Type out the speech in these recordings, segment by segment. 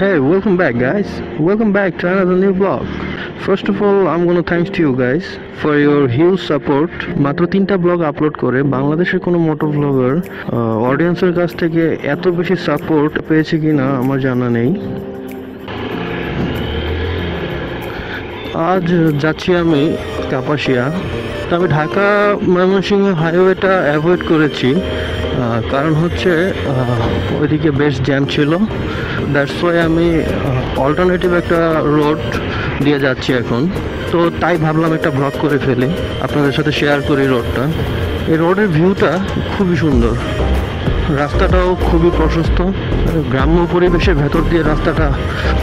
Hey, welcome back, guys. Welcome back to another new vlog. First of all, I'm gonna thanks to you guys for your huge support. মাত্র 3টা blog upload করে বাংলাদেশের কোনো মোটো blogger অডিয়েন্সের কাছ থেকে এত বেশি সাপোর্ট পেয়েছে কিনা আমার জানা নেই। আজ যাচ্ছি আমি কাপাসিয়া। আমি ঢাকা ময়মনসিংহ হাইওয়েটা অ্যাভয়েড করেছি, কারণ হচ্ছে ওইদিকে বেশ জ্যাম ছিল। দ্যাটস ওয়াই আমি অল্টারনেটিভ একটা রোড দিয়ে যাচ্ছি এখন। তো তাই ভাবলাম একটা ব্লগ করে ফেলি, আপনাদের সাথে শেয়ার করি রোডটা। এই রোডের ভিউটা খুবই সুন্দর, রাস্তাটাও খুবই প্রশস্ত, গ্রাম্য পরিবেশের ভেতর দিয়ে রাস্তাটা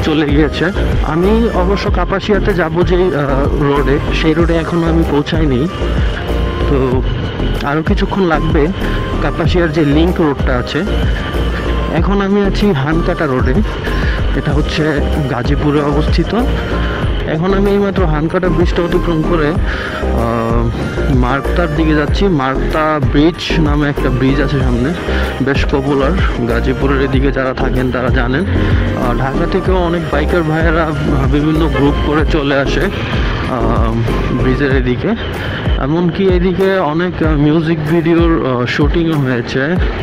চলে গিয়েছে। আমি অবশ্য কাপাসিয়াতে যাব যে রোডে, সেই রোডে এখনও আমি পৌঁছাইনি। তো আরও কিছুক্ষণ লাগবে কাপাসিয়ার যে লিঙ্ক রোডটা আছে। এখন আমি আছি হানকাটা রোডে, এটা হচ্ছে গাজীপুরে অবস্থিত। এখন আমি এইমাত্র হানকাটা ব্রিজটা অতিক্রম করে মার্কতার দিকে যাচ্ছি। মার্কতা ব্রিজ নামে একটা ব্রিজ আছে সামনে, বেশ পপুলার। গাজীপুরের এদিকে যারা থাকেন তারা জানেন। ঢাকা থেকেও অনেক বাইকার ভাইয়েরা বিভিন্ন গ্রুপ করে চলে আসে ব্রিজের এদিকে। এমনকি এদিকে অনেক মিউজিক ভিডিওর শুটিংও হয়েছে।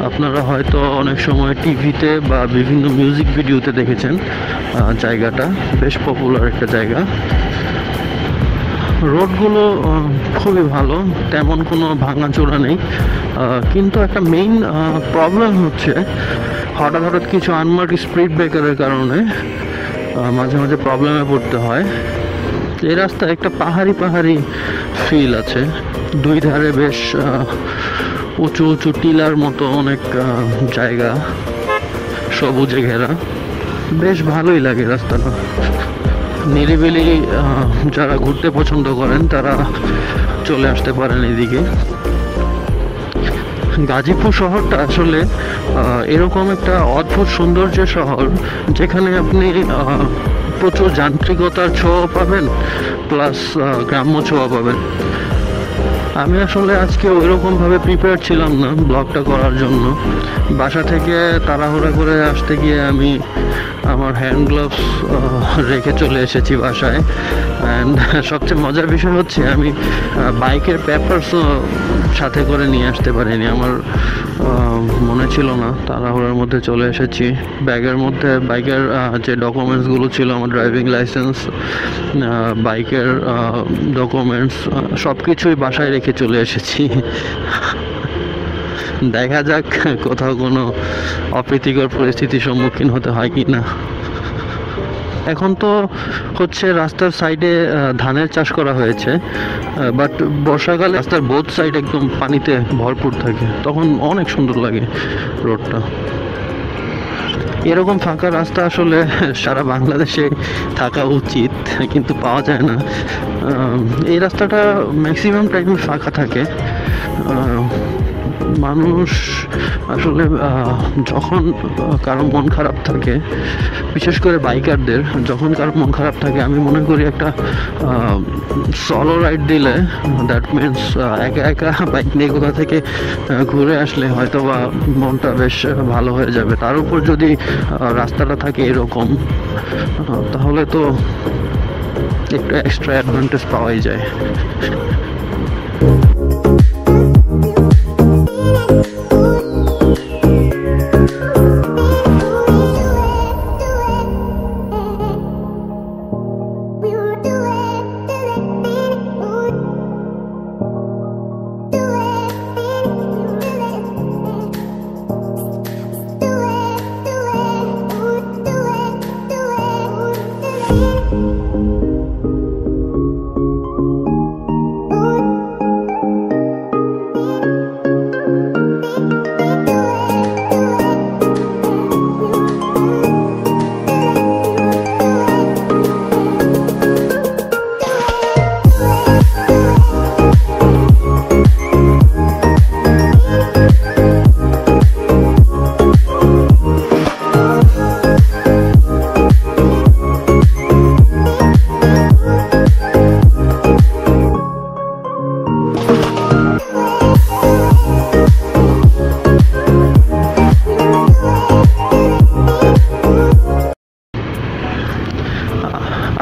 আপনারা হয়তো অনেক সময় টিভিতে বা বিভিন্ন মিউজিক ভিডিওতে দেখেছেন। জায়গাটা বেশ পপুলার একটা জায়গা। রোডগুলো খুবই ভালো, তেমন কোনো ভাঙাচোরা নেই। কিন্তু একটা মেইন প্রবলেম হচ্ছে হঠাৎ হঠাৎ কিছু আনমার্ক স্পিড ব্রেকারের কারণে মাঝে মাঝে প্রবলেমে পড়তে হয়। এই রাস্তায় একটা পাহাড়ি ফিল আছে, দুই ধারে বেশ উঁচু উঁচু টিলার মতো অনেক জায়গা, সবুজে ঘেরা। বেশ ভালোই লাগে রাস্তাটা। নিরিবিলি যারা ঘুরতে পছন্দ করেন তারা চলে আসতে পারেন এদিকে। গাজীপুর শহরটা আসলে এরকম একটা অদ্ভুত সৌন্দর্যের শহর, যেখানে আপনি প্রচুর যান্ত্রিকতার ছোঁয়া পাবেন, প্লাস গ্রাম্য ছোঁয়া পাবেন। আমি আসলে আজকে ওইরকমভাবে প্রিপেয়ার ছিলাম না ব্লগটা করার জন্য। বাসা থেকে তাড়াহুড়া করে আসতে গিয়ে আমি আমার হ্যান্ড গ্লাভস রেখে চলে এসেছি বাসায়। অ্যান্ড সবচেয়ে মজার বিষয় হচ্ছে আমি বাইকের পেপারসও সাথে করে নিয়ে আসতে পারিনি। আমার মনে ছিল না, তাড়াহুড়ার মধ্যে চলে এসেছি। ব্যাগের মধ্যে বাইকের যে ডকুমেন্টসগুলো ছিল, আমার ড্রাইভিং লাইসেন্স, বাইকের ডকুমেন্টস, সব কিছুই বাসায় রেখে চলে এসেছি। দেখা যাক কোথাও কোনো অপ্রীতিকর পরিস্থিতির সম্মুখীন হতে হয় কি না। এখন তো হচ্ছে রাস্তার সাইডে ধানের চাষ করা হয়েছে, বাট বর্ষাকালে রাস্তার বোথ সাইড একদম পানিতে ভরপুর থাকে, তখন অনেক সুন্দর লাগে রোডটা। এরকম ফাঁকা রাস্তা আসলে সারা বাংলাদেশে থাকা উচিত, কিন্তু পাওয়া যায় না। এই রাস্তাটা ম্যাক্সিমাম টাইমে ফাঁকা থাকে। মানুষ আসলে যখন কারো মন খারাপ থাকে, বিশেষ করে বাইকারদের যখন কারো মন খারাপ থাকে, আমি মনে করি একটা সলো রাইড দিলে, দ্যাট মিনস একা একা বাইক নিয়ে কোথা থেকে ঘুরে আসলে হয়তো বা মনটা বেশ ভালো হয়ে যাবে। তার উপর যদি রাস্তাটা থাকে এরকম, তাহলে তো একটু এক্সট্রা অ্যাডভান্টেজ পাওয়াই যায়।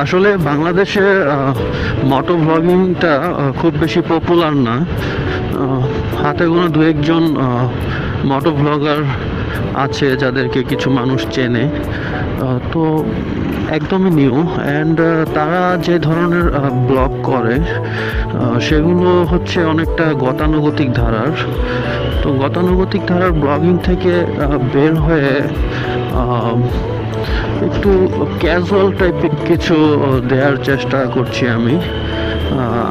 আসলে বাংলাদেশে মোটো ব্লগিংটা খুব বেশি পপুলার না। হাতে গোনা দু একজন মোটো ব্লগার আছে যাদেরকে কিছু মানুষ চেনে, তো একদমই নিউ। অ্যান্ড তারা যে ধরনের ব্লগ করে সেগুলো হচ্ছে অনেকটা গতানুগতিক ধারার। তো গতানুগতিক ধারার ব্লগিং থেকে বের হয়ে একটু ক্যাজুয়াল টাইপের কিছু দেওয়ার চেষ্টা করছি আমি।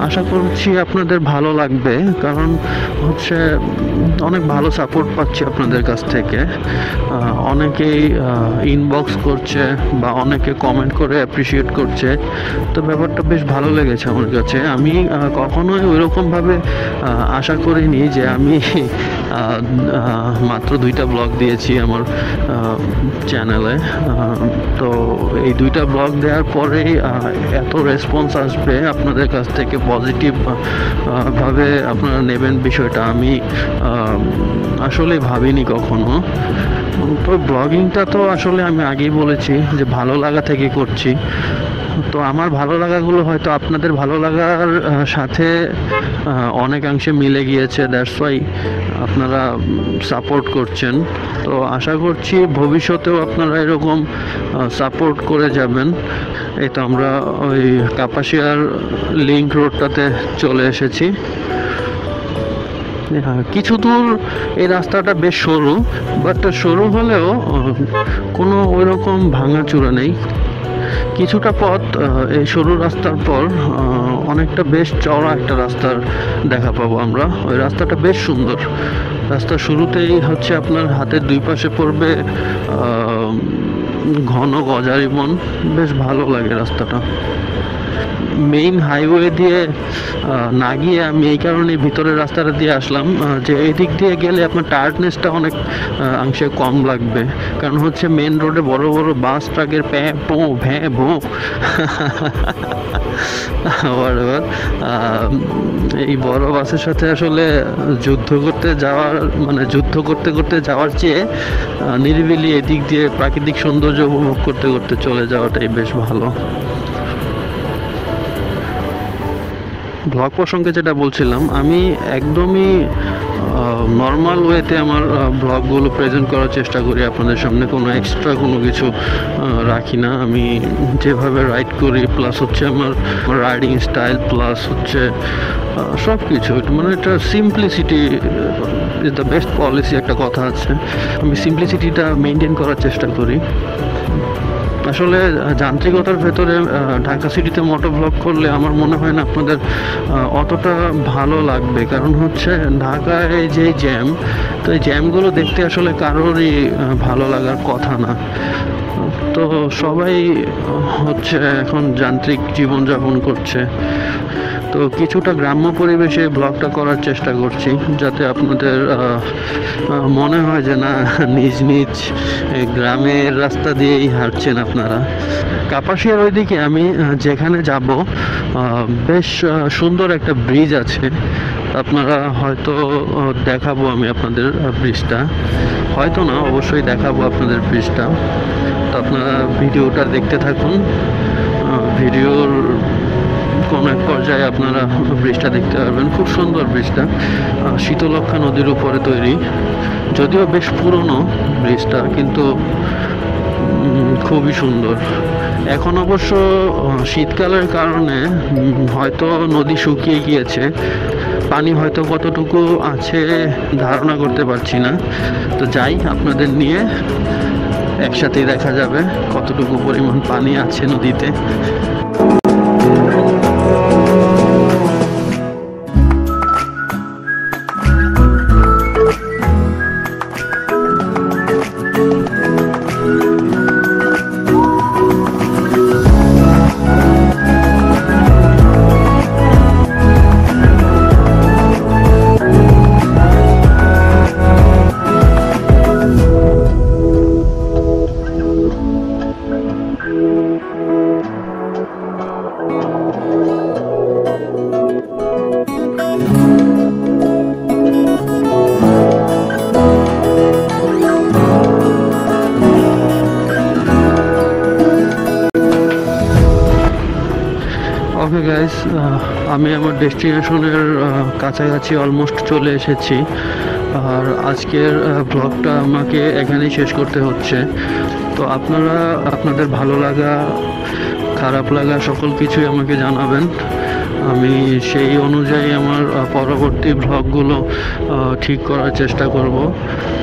আশা করছি আপনাদের ভালো লাগবে, কারণ হচ্ছে অনেক ভালো সাপোর্ট পাচ্ছি আপনাদের কাছ থেকে। অনেকেই ইনবক্স করছে বা অনেকে কমেন্ট করে অ্যাপ্রিসিয়েট করছে, তো ব্যাপারটা বেশ ভালো লেগেছে আমার কাছে। আমি কখনোই ওইরকমভাবে আশা করিনি যে আমি মাত্র 2টা ব্লগ দিয়েছি আমার চ্যানেলে। তো এই 2টা ব্লগ দেওয়ার পরেই এত রেসপন্স আসবে আপনাদের কাছ থেকে, পজিটিভ ভাবে আপনারা নেবেন বিষয়টা আমি আসলে ভাবিনি কখনো। তো ব্লগিংটা তো আসলে আমি আগেই বলেছি যে ভালো লাগা থেকে করছি। তো আমার ভালো লাগাগুলো হয়তো আপনাদের ভালো লাগার সাথে অনেকাংশে মিলে গিয়েছে, দ্যাটস ওয়াই আপনারা সাপোর্ট করছেন। তো আশা করছি ভবিষ্যতেও আপনারা এরকম সাপোর্ট করে যাবেন। এই তো আমরা ওই কাপাসিয়ার লিংক রোডটাতে চলে এসেছি। কিছু দূর এই রাস্তাটা বেশ সরু, বাট সরু হলেও কোনো ওইরকম ভাঙাচূড়া নেই। কিছুটা পথ এই সরু রাস্তার পর অনেকটা বেশ চওড়া একটা রাস্তার দেখা পাবো আমরা। ওই রাস্তাটা বেশ সুন্দর। রাস্তার শুরুতেই হচ্ছে আপনার হাতের দুই পাশে পড়বে ঘন গজারি বন, বেশ ভালো লাগে রাস্তাটা। মেইন হাইওয়ে দিয়ে না গিয়ে আমি এই কারণে ভিতরের রাস্তাটা দিয়ে আসলাম যে এই দিক দিয়ে গেলে আপনার টায়ার্ডনেসটা অনেক অংশে কম লাগবে। কারণ হচ্ছে মেন রোডে বড় বড় বাস ট্রাকের প্যাঁ পো ভ্যাঁ ভো এই বড় বাসের সাথে আসলে যুদ্ধ করতে করতে যাওয়ার চেয়ে নিরিবিলি এদিক দিয়ে প্রাকৃতিক সৌন্দর্য উপভোগ করতে করতে চলে যাওয়াটাই বেশ ভালো। ব্লগ প্রসঙ্গে যেটা বলছিলাম, আমি একদমই নর্মাল ওয়েতে আমার ব্লগগুলো প্রেজেন্ট করার চেষ্টা করি আপনাদের সামনে। কোনো এক্সট্রা কোনো কিছু রাখি না। আমি যেভাবে রাইড করি, প্লাস হচ্ছে আমার রাইডিং স্টাইল, প্লাস হচ্ছে সব কিছু, মানে এটা simplicity is the best policy একটা কথা আছে। আমি সিম্পলিসিটিটা মেনটেন করার চেষ্টা করি। আসলে যান্ত্রিকতার ভেতরে ঢাকা সিটিতে মোটো ব্লগ করলে আমার মনে হয় না আপনাদের অতটা ভালো লাগবে। কারণ হচ্ছে ঢাকায় যে জ্যাম, তো এই জ্যামগুলো দেখতে আসলে কারোরই ভালো লাগার কথা না। তো সবাই হচ্ছে এখন যান্ত্রিক জীবনযাপন করছে। তো কিছুটা গ্রাম্য পরিবেশে ব্লগটা করার চেষ্টা করছি, যাতে আপনাদের মনে হয় যে না, নিজ নিজ গ্রামের রাস্তা দিয়েই হাঁটছেন আপনারা। কাপাসিয়ার ওইদিকে আমি যেখানে যাব বেশ সুন্দর একটা ব্রিজ আছে। আপনারা হয়তো দেখাবো, আমি আপনাদের ব্রিজটা, হয়তো না অবশ্যই দেখাবো আপনাদের ব্রিজটা। তো আপনারা ভিডিওটা দেখতে থাকুন। ভিডিওর কোনো এক পর্যায়ে আপনারা ব্রিজটা দেখতে পারবেন। খুব সুন্দর ব্রিজটা, শীতলক্ষ্যা নদীর উপরে তৈরি। যদিও বেশ পুরনো ব্রিজটা, কিন্তু খুবই সুন্দর। এখন অবশ্য শীতকালের কারণে হয়তো নদী শুকিয়ে গিয়েছে, পানি হয়তো কতটুকু আছে ধারণা করতে পারছি না। তো যাই, আপনাদের নিয়ে একসাথেই দেখা যাবে কতটুকু পরিমাণ পানি আছে নদীতে। গাইস, আমি আমার ডেস্টিনেশনের কাছাকাছি অলমোস্ট চলে এসেছি। আর আজকের ব্লগটা আমাকে এখানেই শেষ করতে হচ্ছে। তো আপনারা আপনাদের ভালো লাগা খারাপ লাগা সকল কিছুই আমাকে জানাবেন। আমি সেই অনুযায়ী আমার পরবর্তী ব্লগগুলো ঠিক করার চেষ্টা করব।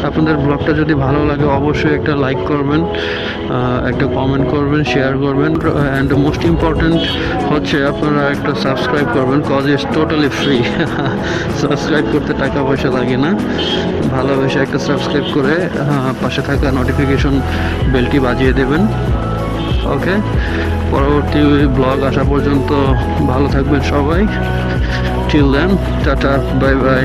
আপনাদের ব্লগটা যদি ভালো লাগে অবশ্যই একটা লাইক করবেন, একটা কমেন্ট করবেন, শেয়ার করবেন, অ্যান্ড মোস্ট ইম্পর্ট্যান্ট হচ্ছে আপনারা একটা সাবস্ক্রাইব করবেন, cause it's totally free. Subscribe করতে টাকা পয়সা লাগে না। ভালোবেসে একটা সাবস্ক্রাইব করে পাশে থাকা নোটিফিকেশন বেলটি বাজিয়ে দেবেন। ওকে, পরবর্তী ব্লগ আসা পর্যন্ত ভালো থাকবেন সবাই। Till then, tata, bye by.